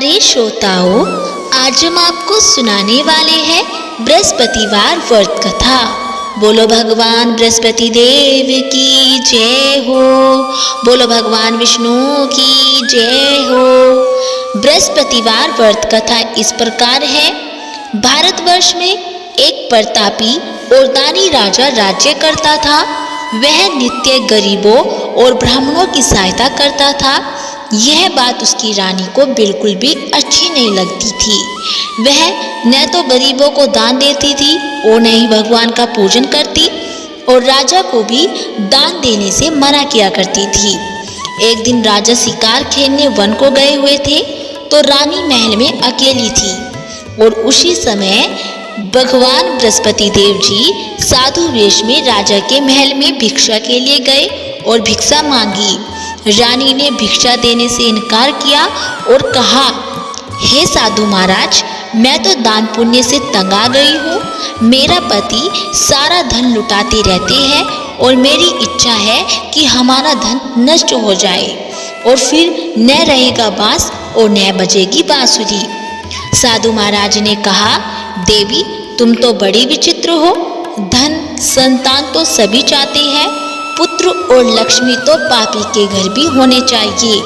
प्यारे श्रोताओं, आज हम आपको सुनाने वाले हैं बृहस्पतिवार व्रत कथा। बोलो भगवान बृहस्पति देव की जय हो, बोलो भगवान विष्णु की जय हो। बृहस्पतिवार व्रत कथा इस प्रकार है। भारतवर्ष में एक प्रतापी और दानी राजा राज्य करता था। वह नित्य गरीबों और ब्राह्मणों की सहायता करता था। यह बात उसकी रानी को बिल्कुल भी अच्छी नहीं लगती थी। वह न तो गरीबों को दान देती थी और न ही भगवान का पूजन करती, और राजा को भी दान देने से मना किया करती थी। एक दिन राजा शिकार खेलने वन को गए हुए थे, तो रानी महल में अकेली थी, और उसी समय भगवान बृहस्पति देव जी साधु वेश में राजा के महल में भिक्षा के लिए गए और भिक्षा मांगी। रानी ने भिक्षा देने से इनकार किया और कहा, हे साधु महाराज, मैं तो दान पुण्य से तंग आ गई हूँ। मेरा पति सारा धन लुटाते रहते हैं और मेरी इच्छा है कि हमारा धन नष्ट हो जाए और फिर न रहेगा बांस और न बजेगी बांसुरी। साधु महाराज ने कहा, देवी तुम तो बड़ी विचित्र हो। धन संतान तो सभी चाहते हैं, पुत्र और लक्ष्मी तो पापी के घर भी होने चाहिए।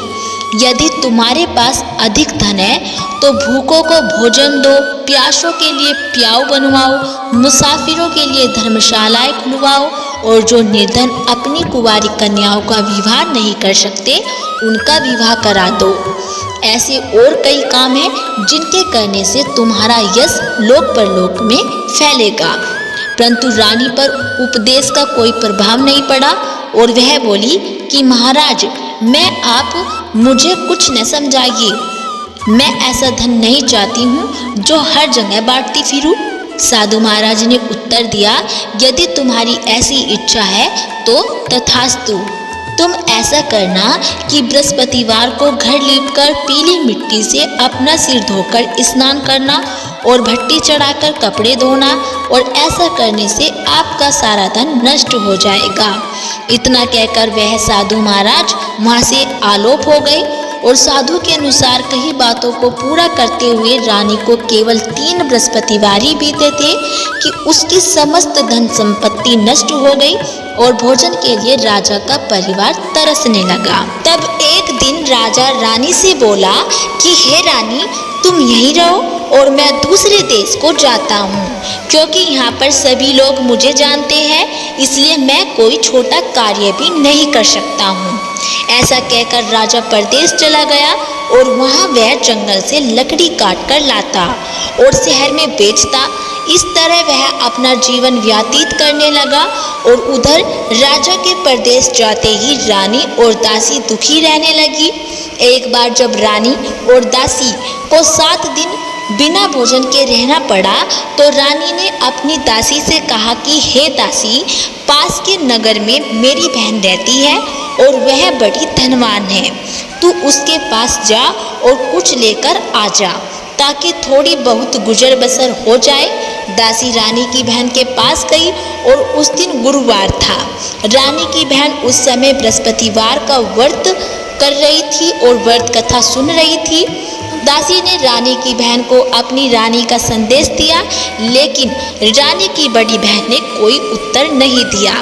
यदि तुम्हारे पास अधिक धन है तो भूखों को भोजन दो, प्यासों के लिए प्याऊ बनवाओ, मुसाफिरों के लिए धर्मशालाएं खुलवाओ, और जो निर्धन अपनी कुंवारी कन्याओं का विवाह नहीं कर सकते उनका विवाह करा दो। ऐसे और कई काम हैं जिनके करने से तुम्हारा यश लोक परलोक में फैलेगा। परंतु रानी पर उपदेश का कोई प्रभाव नहीं पड़ा और वह बोली कि महाराज, आप मुझे कुछ न समझाइए। मैं ऐसा धन नहीं चाहती हूँ जो हर जगह बांटती फिरूं। साधु महाराज ने उत्तर दिया, यदि तुम्हारी ऐसी इच्छा है तो तथास्तु। तुम ऐसा करना कि बृहस्पतिवार को घर लीपकर पीली मिट्टी से अपना सिर धोकर स्नान करना और भट्टी चढ़ाकर कपड़े धोना, और ऐसा करने से आपका सारा धन नष्ट हो जाएगा। इतना कहकर वह साधु महाराज वहाँ से आलोप हो गए, और साधु के अनुसार कई बातों को पूरा करते हुए रानी को केवल 3 बृहस्पतिवार ही बीते थे कि उसकी समस्त धन संपत्ति नष्ट हो गई और भोजन के लिए राजा का परिवार तरसने लगा। तब एक दिन राजा रानी से बोला कि हे रानी, तुम यहीं रहो और मैं दूसरे देश को जाता हूँ, क्योंकि यहाँ पर सभी लोग मुझे जानते हैं, इसलिए मैं कोई छोटा कार्य भी नहीं कर सकता हूँ। ऐसा कहकर राजा परदेश चला गया और वहाँ वह जंगल से लकड़ी काट कर लाता और शहर में बेचता। इस तरह वह अपना जीवन व्यतीत करने लगा, और उधर राजा के परदेश जाते ही रानी और दासी दुखी रहने लगी। एक बार जब रानी और दासी को 7 दिन बिना भोजन के रहना पड़ा, तो रानी ने अपनी दासी से कहा कि हे दासी, पास के नगर में मेरी बहन रहती है और वह बड़ी धनवान है। तू उसके पास जा और कुछ लेकर आ जा, ताकि थोड़ी बहुत गुजर बसर हो जाए। दासी रानी की बहन के पास गई और उस दिन गुरुवार था। रानी की बहन उस समय बृहस्पतिवार का व्रत कर रही थी और व्रत कथा सुन रही थी। दासी ने रानी की बहन को अपनी रानी का संदेश दिया, लेकिन रानी की बड़ी बहन ने कोई उत्तर नहीं दिया।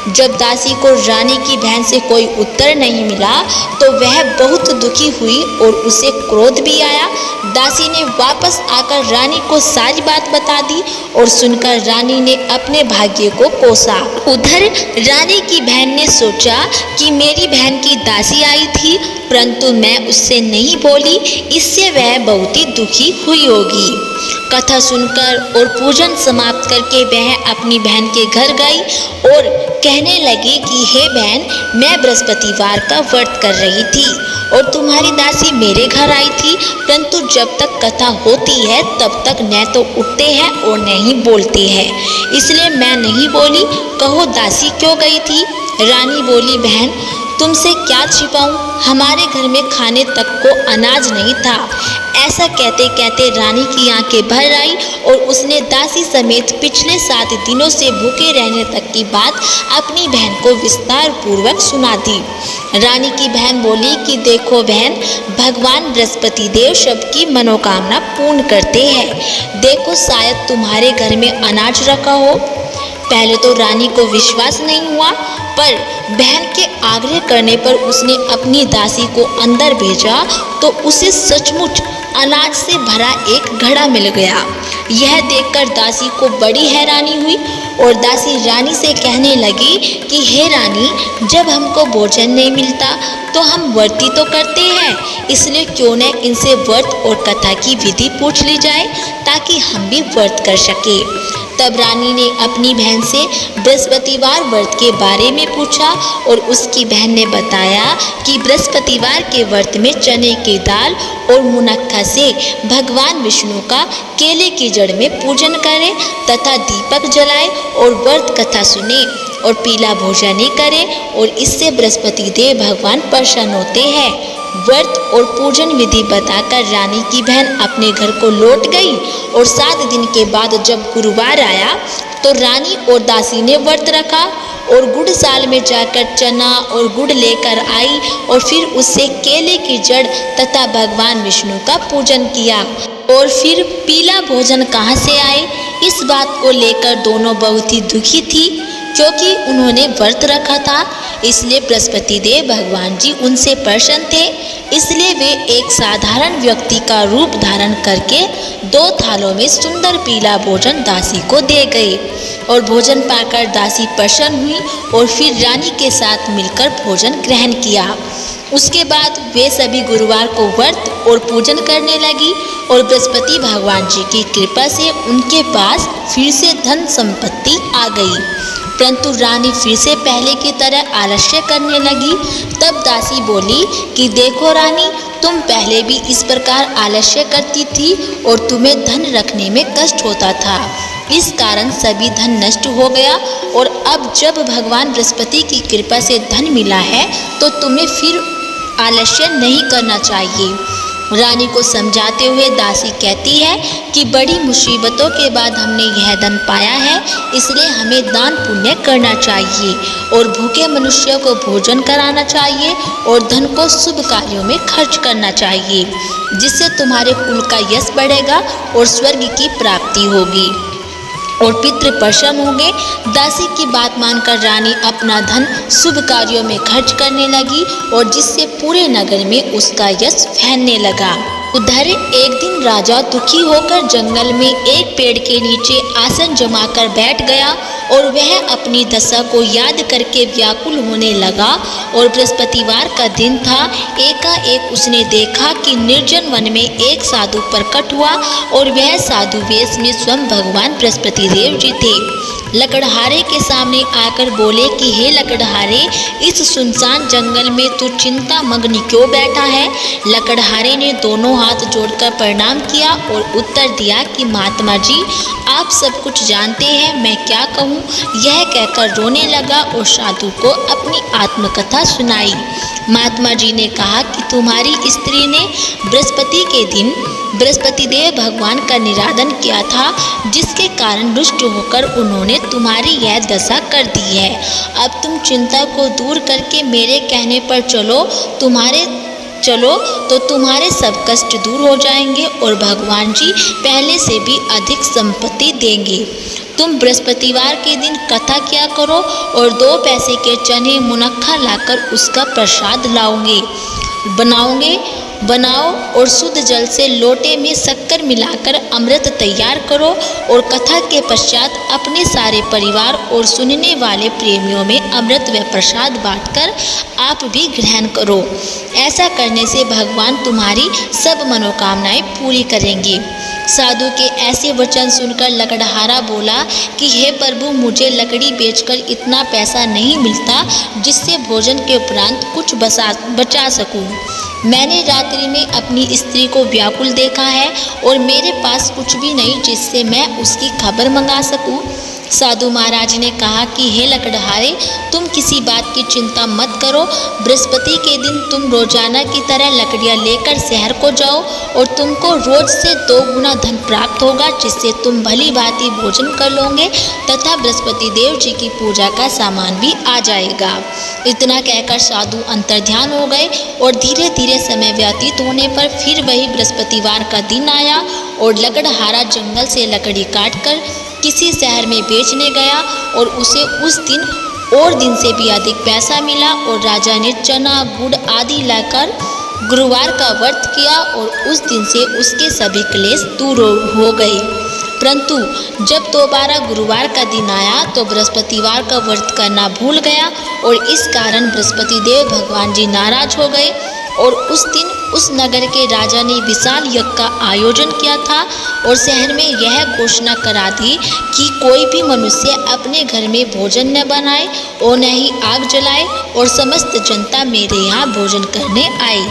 जब दासी को रानी की बहन से कोई उत्तर नहीं मिला तो वह बहुत दुखी हुई और उसे क्रोध भी आया। दासी ने वापस आकर रानी को सारी बात बता दी और सुनकर रानी ने अपने भाग्य को कोसा। उधर रानी की बहन ने सोचा कि मेरी बहन की दासी आई थी, परंतु मैं उससे नहीं बोली, इससे वह बहुत ही दुखी हुई होगी। कथा सुनकर और पूजन समाप्त करके वह अपनी बहन के घर गई और कहने लगी कि हे बहन, मैं बृहस्पतिवार का व्रत कर रही थी और तुम्हारी दासी मेरे घर आई थी, परंतु जब तक कथा होती है तब तक न तो उठते हैं और न ही बोलते हैं, इसलिए मैं नहीं बोली। कहो दासी क्यों गई थी? रानी बोली, बहन तुमसे क्या छिपाऊं, हमारे घर में खाने तक को अनाज नहीं था। ऐसा कहते कहते रानी की आंखें भर आई और उसने दासी समेत पिछले 7 दिनों से भूखे रहने तक की बात अपनी बहन को विस्तार पूर्वक सुना दी। रानी की बहन बोली कि देखो बहन, भगवान बृहस्पति देव सबकी मनोकामना पूर्ण करते हैं। देखो शायद तुम्हारे घर में अनाज रखा हो। पहले तो रानी को विश्वास नहीं हुआ, पर बहन के आग्रह करने पर उसने अपनी दासी को अंदर भेजा तो उसे सचमुच अनाज से भरा एक घड़ा मिल गया। यह देखकर दासी को बड़ी हैरानी हुई और दासी रानी से कहने लगी कि हे रानी, जब हमको भोजन नहीं मिलता तो हम व्रत ही तो करते हैं, इसलिए क्यों न इनसे व्रत और कथा की विधि पूछ ली जाए ताकि हम भी व्रत कर सके। तब रानी ने अपनी बहन से बृहस्पतिवार व्रत के बारे में पूछा और उसकी बहन ने बताया कि बृहस्पतिवार के व्रत में चने की दाल और मुनक्का से भगवान विष्णु का केले की जड़ में पूजन करें तथा दीपक जलाए और व्रत कथा सुने और पीला भोजन ही करें और इससे बृहस्पति देव भगवान प्रसन्न होते हैं। व्रत और पूजन विधि बताकर रानी की बहन अपने घर को लौट गई और 7 दिन के बाद जब गुरुवार आया तो रानी और दासी ने व्रत रखा और गुड़साल में जाकर चना और गुड़ लेकर आई और फिर उससे केले की जड़ तथा भगवान विष्णु का पूजन किया। और फिर पीला भोजन कहाँ से आए, इस बात को लेकर दोनों बहुत ही दुखी थी क्योंकि उन्होंने व्रत रखा था, इसलिए बृहस्पति देव भगवान जी उनसे प्रसन्न थे। इसलिए वे एक साधारण व्यक्ति का रूप धारण करके 2 थालों में सुंदर पीला भोजन दासी को दे गए और भोजन पाकर दासी प्रसन्न हुई और फिर रानी के साथ मिलकर भोजन ग्रहण किया। उसके बाद वे सभी गुरुवार को व्रत और पूजन करने लगी और बृहस्पति भगवान जी की कृपा से उनके पास फिर से धन संपत्ति आ गई। परंतु रानी फिर से पहले की तरह आलस्य करने लगी। तब दासी बोली कि देखो रानी, तुम पहले भी इस प्रकार आलस्य करती थी और तुम्हें धन रखने में कष्ट होता था, इस कारण सभी धन नष्ट हो गया और अब जब भगवान बृहस्पति की कृपा से धन मिला है तो तुम्हें फिर आलस्य नहीं करना चाहिए। रानी को समझाते हुए दासी कहती है कि बड़ी मुसीबतों के बाद हमने यह धन पाया है, इसलिए हमें दान पुण्य करना चाहिए और भूखे मनुष्यों को भोजन कराना चाहिए और धन को शुभ कार्यों में खर्च करना चाहिए, जिससे तुम्हारे कुल का यश बढ़ेगा और स्वर्ग की प्राप्ति होगी और पितृ प्रसन्न होंगे। दासी की बात मानकर रानी अपना धन शुभ कार्यों में खर्च करने लगी और जिससे पूरे नगर में उसका यश फैलने लगा। उधर एक दिन राजा दुखी होकर जंगल में एक पेड़ के नीचे आसन जमाकर बैठ गया और वह अपनी दशा को याद करके व्याकुल होने लगा। और बृहस्पतिवार का दिन था। एकाएक उसने देखा कि निर्जन वन में एक साधु प्रकट हुआ और वह साधु वेश में स्वयं भगवान बृहस्पति देव जी थे। लकड़हारे के सामने आकर बोले कि हे लकड़हारे, इस सुनसान जंगल में तू चिंता मग्न क्यों बैठा है। लकड़हारे ने दोनों हाथ जोड़कर प्रणाम किया और उत्तर दिया कि महात्मा जी, आप सब कुछ जानते हैं, मैं क्या कहूँ। यह कहकर रोने लगा और साधु को अपनी आत्मकथा सुनाई। महात्मा जी ने कहा कि तुम्हारी स्त्री ने बृहस्पति के दिन बृहस्पति देव भगवान का निराधन किया था, जिसके कारण रुष्ट होकर उन्होंने तुम्हारी यह दशा कर दी है। अब तुम चिंता को दूर करके मेरे कहने पर चलो तो तुम्हारे सब कष्ट दूर हो जाएंगे और भगवान जी पहले से भी अधिक संपत्ति देंगे। तुम बृहस्पतिवार के दिन कथा किया करो और 2 पैसे के चने मुनक्खा लाकर उसका प्रसाद बनाओ और शुद्ध जल से लोटे में शक्कर मिलाकर अमृत तैयार करो और कथा के पश्चात अपने सारे परिवार और सुनने वाले प्रेमियों में अमृत व प्रसाद बांटकर आप भी ग्रहण करो। ऐसा करने से भगवान तुम्हारी सब मनोकामनाएं पूरी करेंगे। साधु के ऐसे वचन सुनकर लकड़हारा बोला कि हे प्रभु, मुझे लकड़ी बेचकर इतना पैसा नहीं मिलता जिससे भोजन के उपरांत कुछ बचा सकूं। मैंने रात्रि में अपनी स्त्री को व्याकुल देखा है और मेरे पास कुछ भी नहीं जिससे मैं उसकी खबर मंगा सकूं। साधु महाराज ने कहा कि हे लकड़हारे, तुम किसी बात की चिंता मत करो। बृहस्पति के दिन तुम रोजाना की तरह लकड़ियां लेकर शहर को जाओ और तुमको रोज से 2 गुना धन प्राप्त होगा, जिससे तुम भली भांति भोजन कर लोगे तथा बृहस्पति देव जी की पूजा का सामान भी आ जाएगा। इतना कहकर साधु अंतर्ध्यान हो गए और धीरे धीरे समय व्यतीत होने पर फिर वही बृहस्पतिवार का दिन आया और लकड़हारा जंगल से लकड़ी काटकर किसी शहर में बेचने गया और उसे उस दिन और दिन से भी अधिक पैसा मिला और राजा ने चना गुड़ आदि लाकर गुरुवार का व्रत किया और उस दिन से उसके सभी क्लेश दूर हो गए। परंतु जब दोबारा गुरुवार का दिन आया तो बृहस्पतिवार का व्रत करना भूल गया और इस कारण बृहस्पति देव भगवान जी नाराज हो गए और उस दिन उस नगर के राजा ने विशाल यज्ञ का आयोजन किया था और शहर में यह घोषणा करा दी कि कोई भी मनुष्य अपने घर में भोजन न बनाए और न ही आग जलाए और समस्त जनता मेरे यहाँ भोजन करने आए।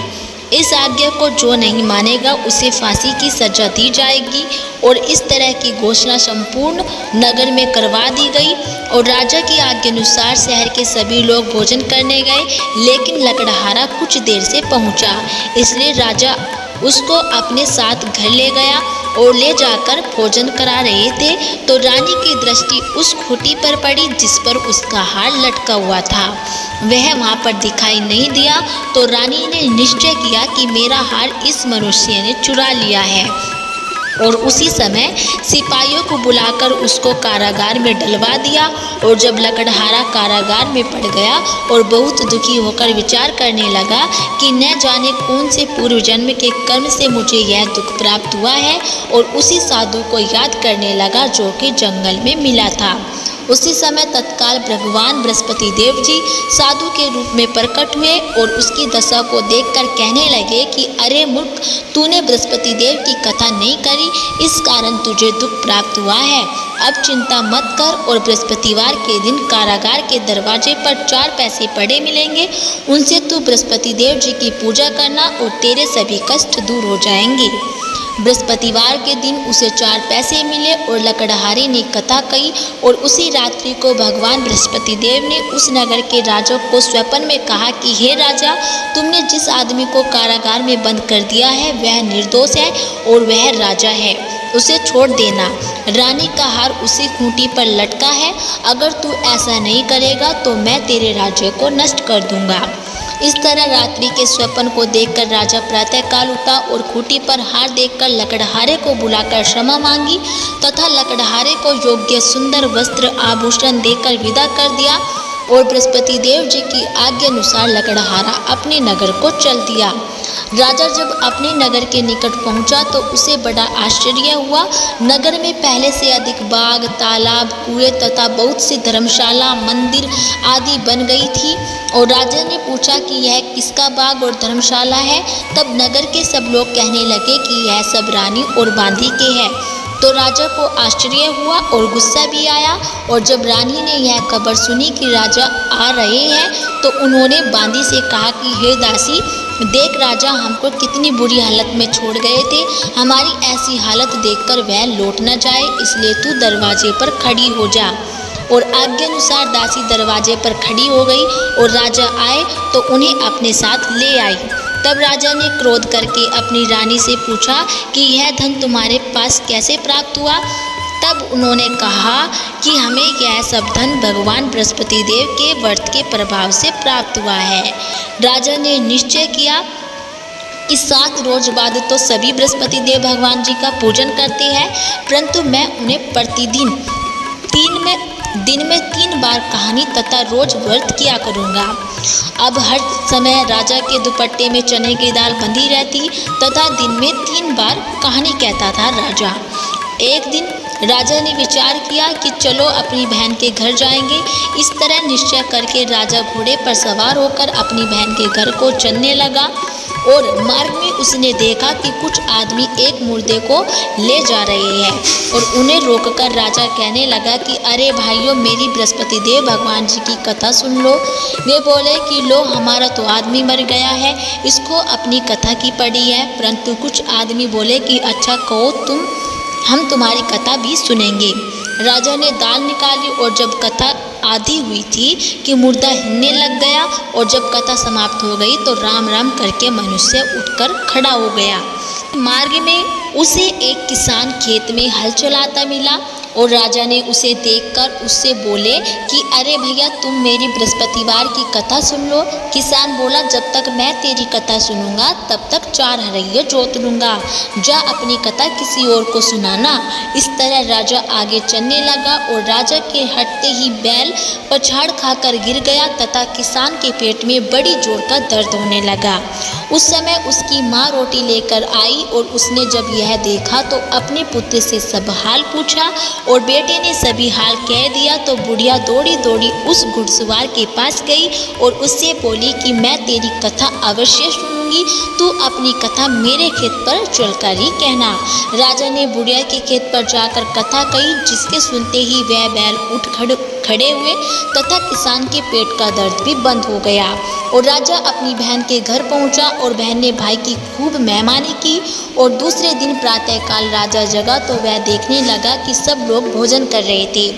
इस आज्ञा को जो नहीं मानेगा उसे फांसी की सजा दी जाएगी और इस तरह की घोषणा संपूर्ण नगर में करवा दी गई और राजा की आज्ञा अनुसार शहर के सभी लोग भोजन करने गए, लेकिन लकड़हारा कुछ देर से पहुंचा, इसलिए राजा उसको अपने साथ घर ले गया और ले जाकर भोजन करा रहे थे तो रानी की दृष्टि उस खूंटी पर पड़ी जिस पर उसका हार लटका हुआ था। वह वहाँ पर दिखाई नहीं दिया तो रानी ने निश्चय किया कि मेरा हार इस मनुष्य ने चुरा लिया है और उसी समय सिपाहियों को बुलाकर उसको कारागार में डलवा दिया। और जब लकड़हारा कारागार में पड़ गया और बहुत दुखी होकर विचार करने लगा कि न जाने कौन से पूर्व जन्म के कर्म से मुझे यह दुख प्राप्त हुआ है, और उसी साधु को याद करने लगा जो कि जंगल में मिला था। उसी समय तत्काल भगवान बृहस्पति देव जी साधु के रूप में प्रकट हुए और उसकी दशा को देखकर कहने लगे कि अरे मूर्ख, तूने बृहस्पति देव की कथा नहीं करी, इस कारण तुझे दुख प्राप्त हुआ है। अब चिंता मत कर और बृहस्पतिवार के दिन कारागार के दरवाजे पर 4 पैसे पड़े मिलेंगे, उनसे तू बृहस्पति देव जी की पूजा करना और तेरे सभी कष्ट दूर हो जाएंगे। बृहस्पतिवार के दिन उसे 4 पैसे मिले और लकड़हारे ने कथा कही और उसी रात्रि को भगवान बृहस्पति देव ने उस नगर के राजा को स्वप्न में कहा कि हे राजा, तुमने जिस आदमी को कारागार में बंद कर दिया है वह निर्दोष है और वह राजा है, उसे छोड़ देना। रानी का हार उसी खूंटी पर लटका है, अगर तू ऐसा नहीं करेगा तो मैं तेरे राज्य को नष्ट कर दूंगा। इस तरह रात्रि के स्वप्न को देखकर राजा प्रातःकाल उठा और खूंटी पर हार देखकर लकड़हारे को बुलाकर क्षमा मांगी तथा लकड़हारे को योग्य सुंदर वस्त्र आभूषण देकर विदा कर दिया और बृहस्पति देव जी की आज्ञा अनुसार लकड़हारा अपने नगर को चल दिया। राजा जब अपने नगर के निकट पहुंचा तो उसे बड़ा आश्चर्य हुआ। नगर में पहले से अधिक बाग, तालाब, कुएं तथा बहुत सी धर्मशाला, मंदिर आदि बन गई थी और राजा ने पूछा कि यह किसका बाग और धर्मशाला है। तब नगर के सब लोग कहने लगे कि यह सब रानी और बांदी के हैं। तो राजा को आश्चर्य हुआ और गुस्सा भी आया और जब रानी ने यह खबर सुनी कि राजा आ रहे हैं तो उन्होंने बांदी से कहा कि हे दासी, देख राजा हमको कितनी बुरी हालत में छोड़ गए थे, हमारी ऐसी हालत देखकर वह लौट न जाए, इसलिए तू दरवाजे पर खड़ी हो जा। और आज्ञा अनुसार दासी दरवाजे पर खड़ी हो गई और राजा आए तो उन्हें अपने साथ ले आई। तब राजा ने क्रोध करके अपनी रानी से पूछा कि यह धन तुम्हारे पास कैसे प्राप्त हुआ। तब उन्होंने कहा कि हमें यह सब धन भगवान बृहस्पति देव के व्रत के प्रभाव से प्राप्त हुआ है। राजा ने निश्चय किया कि 7 रोज बाद तो सभी बृहस्पति देव भगवान जी का पूजन करते हैं, परंतु मैं उन्हें प्रतिदिन दिन में 3 बार कहानी तथा रोज व्रत किया करूँगा। अब हर समय राजा के दुपट्टे में चने की दाल बंधी रहती तथा दिन में 3 बार कहानी कहता था राजा। एक दिन राजा ने विचार किया कि चलो अपनी बहन के घर जाएंगे। इस तरह निश्चय करके राजा घोड़े पर सवार होकर अपनी बहन के घर को चलने लगा और मार्ग में उसने देखा कि कुछ आदमी एक मुर्दे को ले जा रहे हैं और उन्हें रोककर राजा कहने लगा कि अरे भाइयों, मेरी बृहस्पति देव भगवान जी की कथा सुन लो। वे बोले कि लो, हमारा तो आदमी मर गया है, इसको अपनी कथा की पड़ी है। परंतु कुछ आदमी बोले कि अच्छा कहो तुम, हम तुम्हारी कथा भी सुनेंगे। राजा ने दाल निकाली और जब कथा आधी हुई थी कि मुर्दा हिलने लग गया और जब कथा समाप्त हो गई तो राम राम करके मनुष्य उठकर खड़ा हो गया। मार्ग में उसे एक किसान खेत में हल चलाता मिला और राजा ने उसे देखकर उससे बोले कि अरे भैया तुम मेरी बृहस्पतिवार की कथा सुन लो। किसान बोला जब तक मैं तेरी कथा सुनूंगा तब तक 4 हरैये जोत लूंगा, जा अपनी कथा किसी और को सुनाना। इस तरह राजा आगे चलने लगा और राजा के हटते ही बैल पछाड़ खाकर गिर गया तथा किसान के पेट में बड़ी जोर का दर्द होने लगा। उस समय उसकी माँ रोटी लेकर आई और उसने जब यह देखा तो अपने पुत्र से सब हाल पूछा और बेटे ने सभी हाल कह दिया तो बुढ़िया दौड़ी दौड़ी उस घुड़सवार के पास गई और उससे बोली कि मैं तेरी कथा अवश्य सुनूंगी, तू अपनी कथा मेरे खेत पर चलकर ही कहना। राजा ने बुढ़िया के खेत पर जाकर कथा कही, जिसके सुनते ही वह बैल उठ खड़े हुए तथा किसान के पेट का दर्द भी बंद हो गया। और राजा अपनी बहन के घर पहुंचा और बहन ने भाई की खूब मेहमानी की। और दूसरे दिन प्रातःकाल राजा जगा तो वह देखने लगा कि सब लोग भोजन कर रहे थे।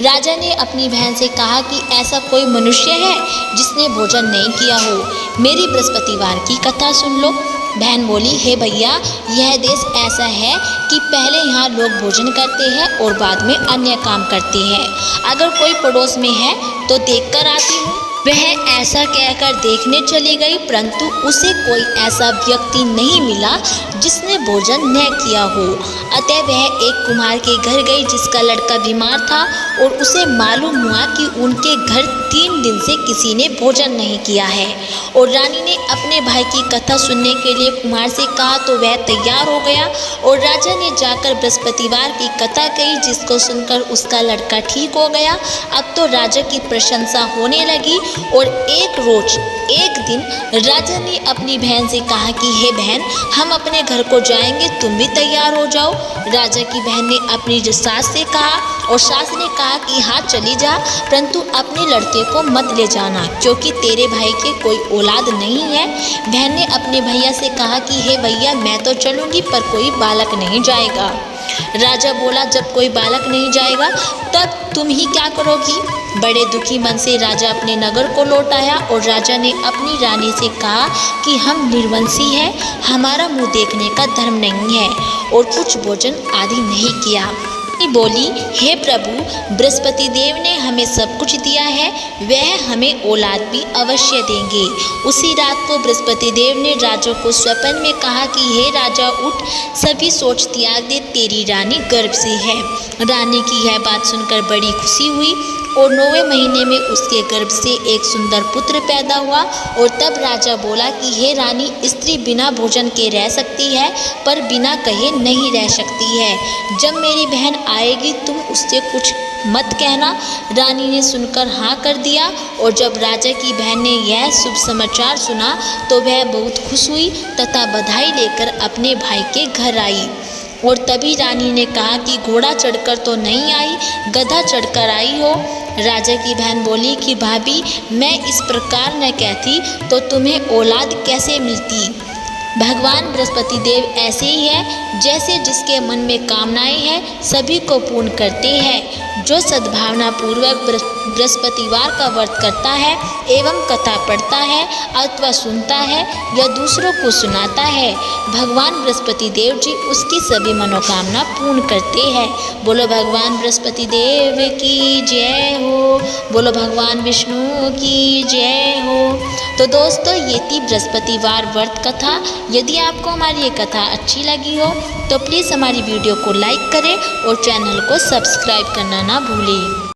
राजा ने अपनी बहन से कहा कि ऐसा कोई मनुष्य है जिसने भोजन नहीं किया हो, मेरी बृहस्पतिवार की कथा सुन लो। बहन बोली, हे भैया यह देश ऐसा है कि पहले यहाँ लोग भोजन करते हैं और बाद में अन्य काम करते हैं। अगर कोई पड़ोस में है तो देखकर आती हूँ। वह ऐसा कहकर देखने चली गई, परंतु उसे कोई ऐसा व्यक्ति नहीं मिला जिसने भोजन न किया हो। अतः वह एक कुम्हार के घर गई जिसका लड़का बीमार था और उसे मालूम हुआ कि उनके घर 3 दिन से किसी ने भोजन नहीं किया है। और रानी ने अपने भाई की कथा सुनने के लिए कुम्हार से कहा तो वह तैयार हो गया और राजा ने जाकर बृहस्पतिवार की कथा कही, जिसको सुनकर उसका लड़का ठीक हो गया। अब तो राजा की प्रशंसा होने लगी। और एक दिन राजा ने अपनी बहन से कहा कि हे बहन, हम अपने घर को जाएंगे, तुम भी तैयार हो जाओ। राजा की बहन ने अपनी सास से कहा और सास ने कहा कि हाँ चली जा, परंतु अपने लड़के को मत ले जाना क्योंकि तेरे भाई के कोई औलाद नहीं है। बहन ने अपने भैया से कहा कि हे भैया मैं तो चलूँगी पर कोई बालक नहीं जाएगा। राजा बोला जब कोई बालक नहीं जाएगा तब तुम ही क्या करोगी। बड़े दुखी मन से राजा अपने नगर को लौट आया और राजा ने अपनी रानी से कहा कि हम निर्वंशी हैं, हमारा मुंह देखने का धर्म नहीं है और कुछ भोजन आदि नहीं किया। बोली, हे प्रभु, बृहस्पति देव ने हमें सब कुछ दिया है, वह हमें औलाद भी अवश्य देंगे। उसी रात को बृहस्पति देव ने राजा को स्वप्न में कहा कि हे राजा उठ, सभी सोच त्याग दे, तेरी रानी गर्भ से है। रानी की यह बात सुनकर बड़ी खुशी हुई और 9वें महीने में उसके गर्भ से एक सुंदर पुत्र पैदा हुआ। और तब राजा बोला कि हे रानी, स्त्री बिना भोजन के रह सकती है पर बिना कहे नहीं रह सकती है। जब मेरी बहन आएगी तुम उससे कुछ मत कहना। रानी ने सुनकर हाँ कर दिया। और जब राजा की बहन ने यह शुभ समाचार सुना तो वह बहुत खुश हुई तथा बधाई लेकर अपने भाई के घर आई। और तभी रानी ने कहा कि घोड़ा चढ़कर तो नहीं आई, गधा चढ़कर आई हो। राजा की बहन बोली कि भाभी, मैं इस प्रकार न कहती तो तुम्हें औलाद कैसे मिलती। भगवान बृहस्पति देव ऐसे ही है, जैसे जिसके मन में कामनाएं हैं सभी को पूर्ण करते हैं। जो सद्भावना पूर्वक बृहस्पतिवार का व्रत करता है एवं कथा पढ़ता है अथवा सुनता है या दूसरों को सुनाता है, भगवान बृहस्पति देव जी उसकी सभी मनोकामना पूर्ण करते हैं। बोलो भगवान बृहस्पति देव की जय हो, बोलो भगवान विष्णु की जय हो। तो दोस्तों, ये थी बृहस्पतिवार व्रत कथा। यदि आपको हमारी ये कथा अच्छी लगी हो तो प्लीज़ हमारी वीडियो को लाइक करें और चैनल को सब्सक्राइब करना ना भूलें।